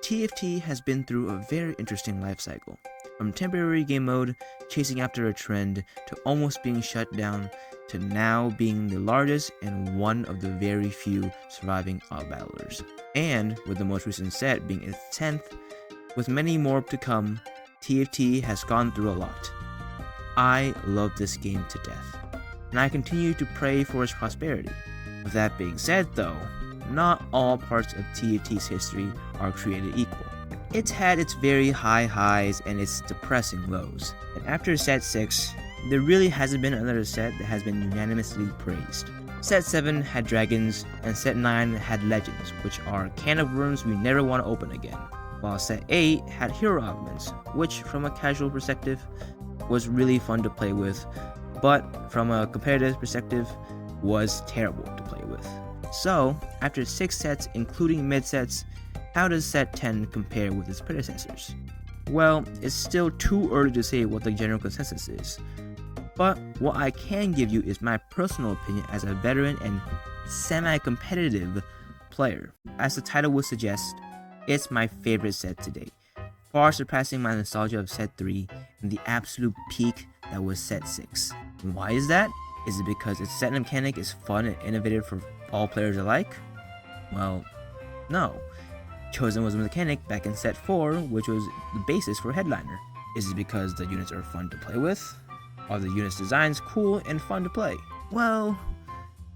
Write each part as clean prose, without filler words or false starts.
TFT has been through a very interesting life cycle, from temporary game mode, chasing after a trend, to almost being shut down, to now being the largest and one of the very few surviving battlers. And with the most recent set being its 10th, with many more to come, TFT has gone through a lot. I love this game to death, and I continue to pray for its prosperity. With that being said though, not all parts of TFT's history are created equal. It's had its very high highs and its depressing lows. And after Set 6, there really hasn't been another set that has been unanimously praised. Set 7 had dragons, and Set 9 had legends, which are can of worms we never want to open again. While Set 8 had hero augments, which from a casual perspective was really fun to play with, but from a competitive perspective was terrible to play with. So, after 6 sets including mid sets, how does Set 10 compare with its predecessors? Well, it's still too early to say what the general consensus is, but what I can give you is my personal opinion as a veteran and semi-competitive player. As the title would suggest, it's my favorite set to date, far surpassing my nostalgia of Set 3 and the absolute peak that was Set 6. And why is that? Is it because its set mechanic is fun and innovative for all players alike? Well, no. Chosen was a mechanic back in Set 4, which was the basis for Headliner. Is it because the units are fun to play with? Are the units' designs cool and fun to play? Well,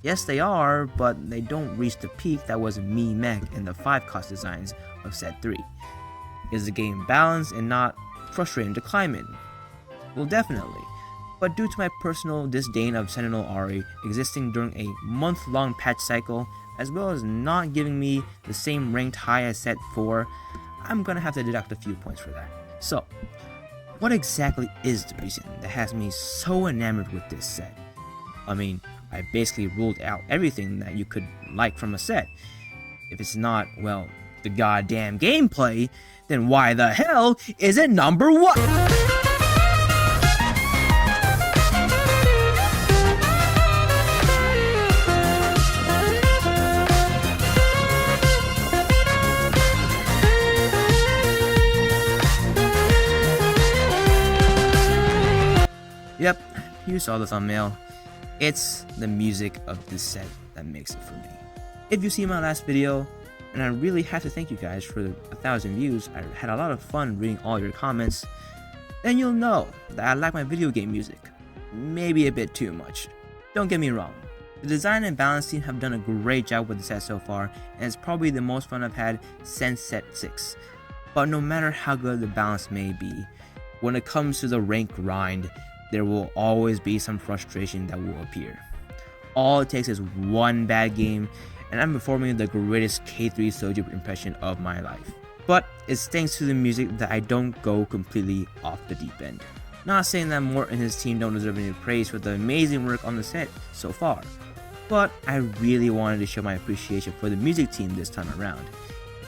yes they are, but they don't reach the peak that was Me Mech and the 5-cost designs of Set 3. Is the game balanced and not frustrating to climb in? Well, definitely. But due to my personal disdain of Sentinel Ari existing during a month-long patch cycle, as well as not giving me the same ranked high as Set 4, I'm gonna have to deduct a few points for that. So, what exactly is the reason that has me so enamored with this set? I mean, I basically ruled out everything that you could like from a set. If it's not, well, the goddamn gameplay, then why the hell is it number 1? Yep, you saw the thumbnail. It's the music of this set that makes it for me. If you see my last video, and I really have to thank you guys for the 1,000 views, I had a lot of fun reading all your comments, then you'll know that I like my video game music. Maybe a bit too much. Don't get me wrong. The design and balance team have done a great job with the set so far, and it's probably the most fun I've had since Set 6. But no matter how good the balance may be, when it comes to the rank grind, there will always be some frustration that will appear. All it takes is one bad game, and I'm performing the greatest K3 Soju impression of my life. But it's thanks to the music that I don't go completely off the deep end. Not saying that Mort and his team don't deserve any praise for the amazing work on the set so far, but I really wanted to show my appreciation for the music team this time around.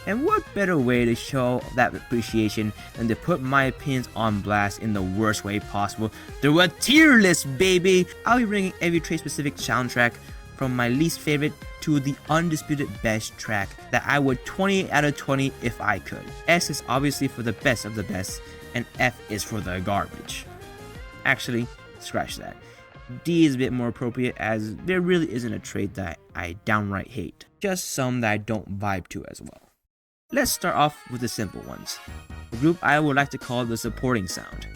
And what better way to show that appreciation than to put my opinions on blast in the worst way possible through a tier list, baby! I'll be bringing every trade-specific soundtrack from my least favorite to the undisputed best track that I would 20 out of 20 if I could. S is obviously for the best of the best, and F is for the garbage. Actually, scratch that. D is a bit more appropriate as there really isn't a trade that I downright hate, just some that I don't vibe to as well. Let's start off with the simple ones. The group I would like to call the supporting sound.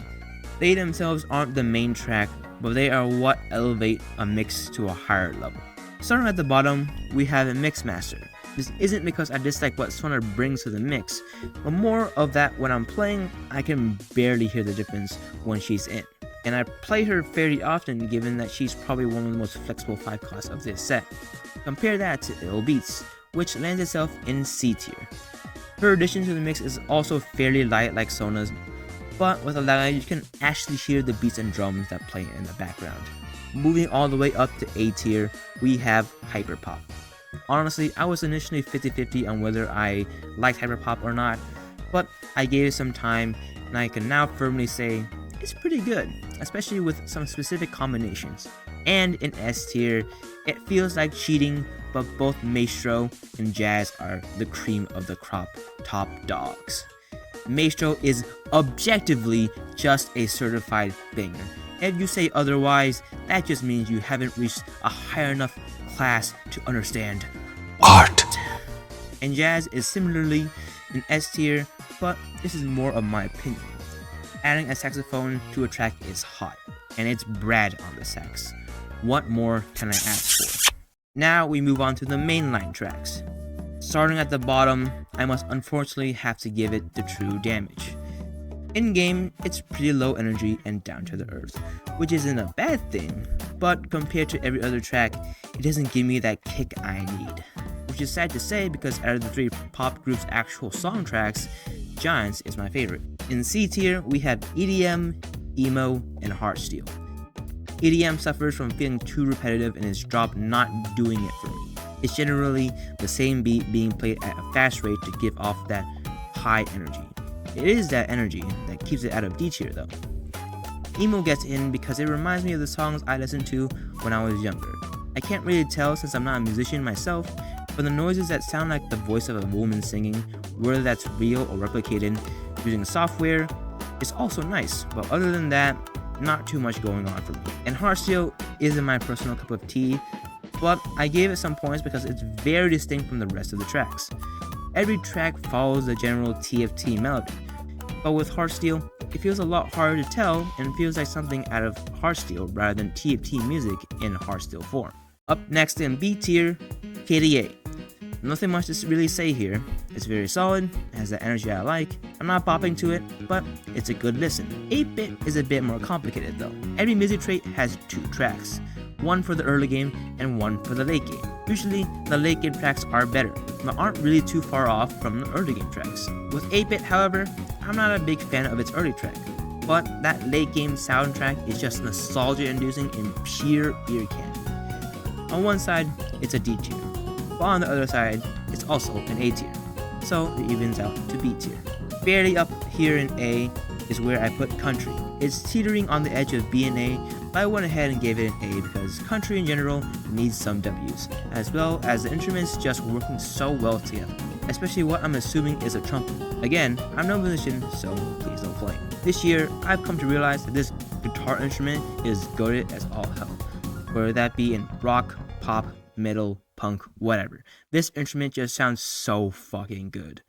They themselves aren't the main track, but they are what elevate a mix to a higher level. Starting at the bottom, we have a mix master. This isn't because I dislike what Sona brings to the mix, but more of that when I'm playing, I can barely hear the difference when she's in. And I play her fairly often given that she's probably one of the most flexible 5-costs of this set. Compare that to Ill Beats, which lands itself in C tier. Her addition to the mix is also fairly light like Sona's, but with a lag you can actually hear the beats and drums that play in the background. Moving all the way up to A tier, we have Hyperpop. Honestly, I was initially 50-50 on whether I liked Hyperpop or not, but I gave it some time and I can now firmly say it's pretty good, especially with some specific combinations. And in S tier, it feels like cheating, but both Maestro and Jazz are the cream of the crop, top dogs. Maestro is objectively just a certified banger. If you say otherwise, that just means you haven't reached a high enough class to understand art. And Jazz is similarly in S tier, but this is more of my opinion. Adding a saxophone to a track is hot, and it's Brad on the sax. What more can I ask for? Now we move on to the mainline tracks. Starting at the bottom, I must unfortunately have to give it the True Damage. In-game, it's pretty low energy and down to the earth, which isn't a bad thing, but compared to every other track, it doesn't give me that kick I need. Which is sad to say because out of the 3 pop group's actual song tracks, Giants is my favorite. In C tier, we have EDM, emo, and hardstyle. EDM suffers from feeling too repetitive and its drop not doing it for me. It's generally the same beat being played at a fast rate to give off that high energy. It is that energy that keeps it out of D tier though. Emo gets in because it reminds me of the songs I listened to when I was younger. I can't really tell since I'm not a musician myself, but the noises that sound like the voice of a woman singing, whether that's real or replicated using software, is also nice, but other than that, not too much going on for me. And hardstyle isn't my personal cup of tea, but I gave it some points because it's very distinct from the rest of the tracks. Every track follows the general TFT melody, but with hardstyle, it feels a lot harder to tell and feels like something out of hardstyle rather than TFT music in hardstyle form. Up next in B tier, KDA. Nothing much to really say here. It's very solid, has the energy I like. I'm not bopping to it, but it's a good listen. 8-bit is a bit more complicated though. Every music trait has 2 tracks, one for the early game and one for the late game. Usually, the late game tracks are better, but aren't really too far off from the early game tracks. With 8-bit, however, I'm not a big fan of its early track, but that late game soundtrack is just nostalgia-inducing in pure ear candy. On one side, it's a D tier, but on the other side, it's also an A tier, so it evens out to B tier. Barely up here in A is where I put country. It's teetering on the edge of B and A, but I went ahead and gave it an A because country in general needs some W's, as well as the instruments just working so well together, especially what I'm assuming is a trumpet. Again, I'm no musician, so please don't play. This year, I've come to realize that this guitar instrument is goated as all hell, whether that be in rock, pop, metal, punk, whatever. This instrument just sounds so fucking good.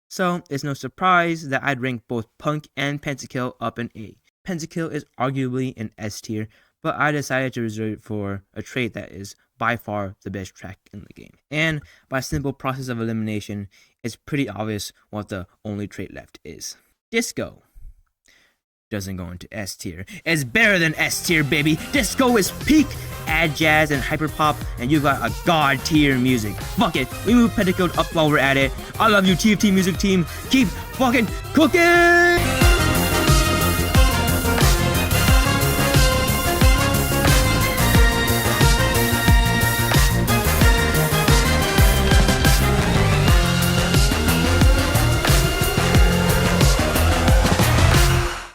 So it's no surprise that I'd rank both Punk and Pentakill up in A. Pentakill is arguably an S tier, but I decided to reserve it for a trait that is by far the best track in the game. And by simple process of elimination, it's pretty obvious what the only trait left is. Disco doesn't go into S tier. It's better than S tier, baby. Disco is peak. Add jazz and hyperpop, and you got a god tier music. Fuck it, we move Pentakill up while we're at it. I love you, TFT music team. Keep fucking cooking.